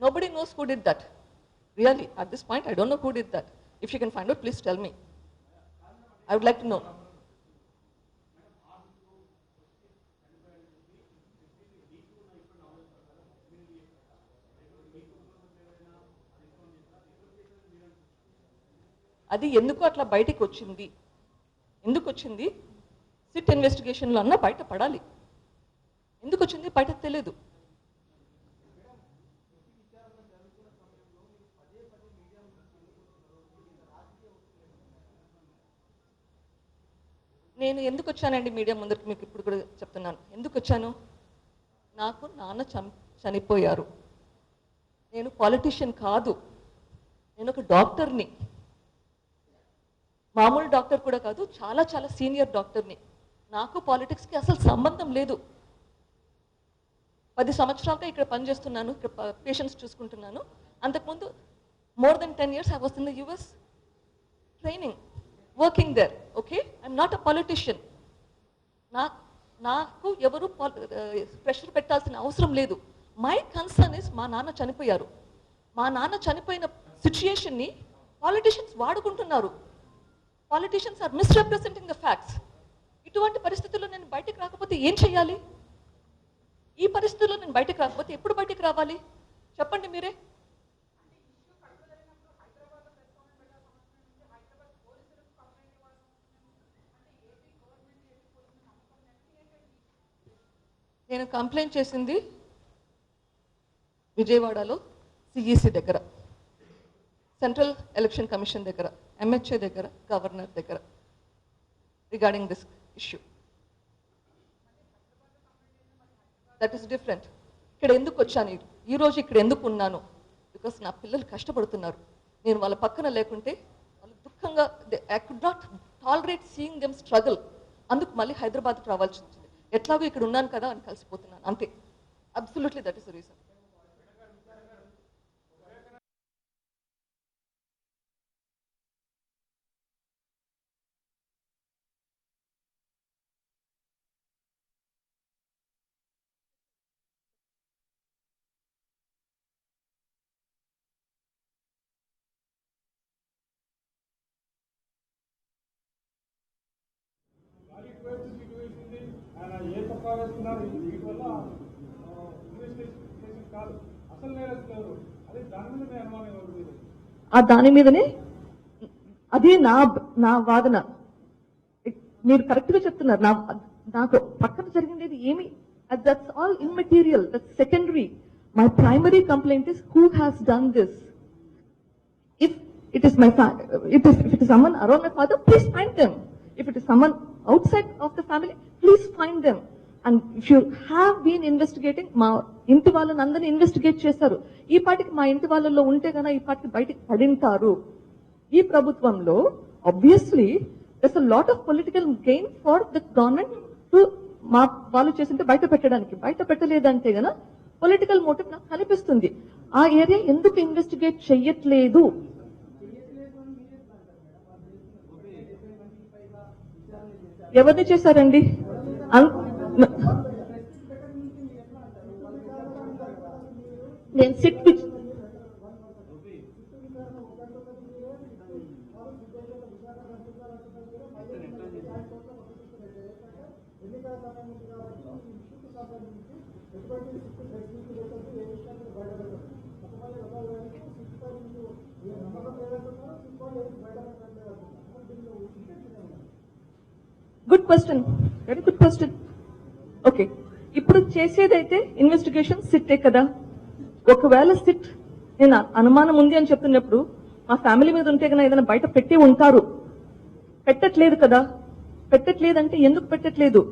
Nobody knows who did that. Really, at this point, I don't know who did that. If you can find out, please tell me. I would like to know. అది ఎందుకు అట్లా బయటికి వచ్చింది, ఎందుకు వచ్చింది, SIT ఇన్వెస్టిగేషన్లో అన్నా బయట పడాలి. ఎందుకు వచ్చింది బయటకు తెలియదు. నేను ఎందుకు వచ్చానండి మీడియా ముందరికి, మీకు ఇప్పుడు కూడా చెప్తున్నాను ఎందుకు వచ్చాను. నాకు నాన్న చనిపోయారు. నేను పాలిటీషియన్ కాదు, నేను ఒక డాక్టర్ని. మామూలు డాక్టర్ కూడా కాదు, చాలా చాలా సీనియర్ డాక్టర్ని. నాకు పాలిటిక్స్కి అసలు సంబంధం లేదు. 10 సంవత్సరాలుగా ఇక్కడ పనిచేస్తున్నాను, ఇక్కడ పేషెంట్స్ చూసుకుంటున్నాను. అంతకుముందు more than 10 years I was in the US training, working there. Okay, I'm not a politician. నాకు ఎవరు ప్రెషర్ పెట్టాల్సిన అవసరం లేదు. మై కన్సర్న్ ఇస్ మా నాన్న చనిపోయారు. మా నాన్న చనిపోయిన సిచ్యుయేషన్ని పాలిటిషియన్స్ వాడుకుంటున్నారు. Politicians are misrepresenting the facts. ఇటువంటి పరిస్థితుల్లో నేను బయటకు రాకపోతే ఏం చేయాలి? ఈ పరిస్థితుల్లో నేను బయటకు రాకపోతే ఎప్పుడు బయటకు రావాలి చెప్పండి మీరే. నేను కంప్లైంట్ చేసింది విజయవాడలో సిఈసి దగ్గర, సెంట్రల్ ఎలక్షన్ కమిషన్ దగ్గర, ఎంహెచ్ఏ దగ్గర, గవర్నర్ దగ్గర regarding this issue. That is different. ఇక్కడ ఎందుకు వచ్చాను, ఈరోజు ఇక్కడ ఎందుకు ఉన్నాను? బికాస్ నా పిల్లలు కష్టపడుతున్నారు. నేను వాళ్ళ పక్కన లేకుంటే వాళ్ళు దుఃఖంగా, I could not tolerate seeing them struggle. అందుకు మళ్ళీ హైదరాబాద్కి రావాల్సి వచ్చింది. ఎట్లాగో ఇక్కడ ఉన్నాను కదా అని కలిసిపోతున్నాను అంతే. Absolutely that is the reason. దాని మీదనే అది నా వాదన. మీరు కరెక్ట్ గా చెప్తున్నారు. నాకు పక్కన జరిగింది ఏమి, that's all immaterial, that's secondary. My primary complaint is who has done this. If it is someone around my father, please find them. If it is someone outside of the family, please find them. And if you have been investigating, మా ఇంటి వాళ్ళని అందరినీ investigate చేశారు. ఈ పాటికి మా ఇంటి వాళ్ళలో ఉంటే కన్నా ఈ పాటికి బయటకు పడింటారు. ఈ ప్రభుత్వంలో obviously there's a lot of political gain for the government to మా వాళ్ళు చేసింటే బయట పెట్టడానికి. బయట పెట్టలేదంటే గన పొలిటికల్ మోటివ్ నాకు కనిపిస్తుంది. ఆ ఏరియా ఎందుకు ఇన్వెస్టిగేట్ చెయ్యట్లేదు? ఎవరిని చేశారండి? నేను SIT good question, very good question. Okay, ఇప్పుడు చేసేదైతే ఇన్వెస్టిగేషన్ సిట్టే కదా. ఒకవేళ సిట్ నేను అనుమానం ఉంది అని చెప్తున్నప్పుడు మా ఫ్యామిలీ మీద ఉంటే కన్నా ఏదైనా బయట పెట్టి ఉంటారు. పెట్టట్లేదు కదా. పెట్టట్లేదంటే ఎందుకు పెట్టట్లేదు?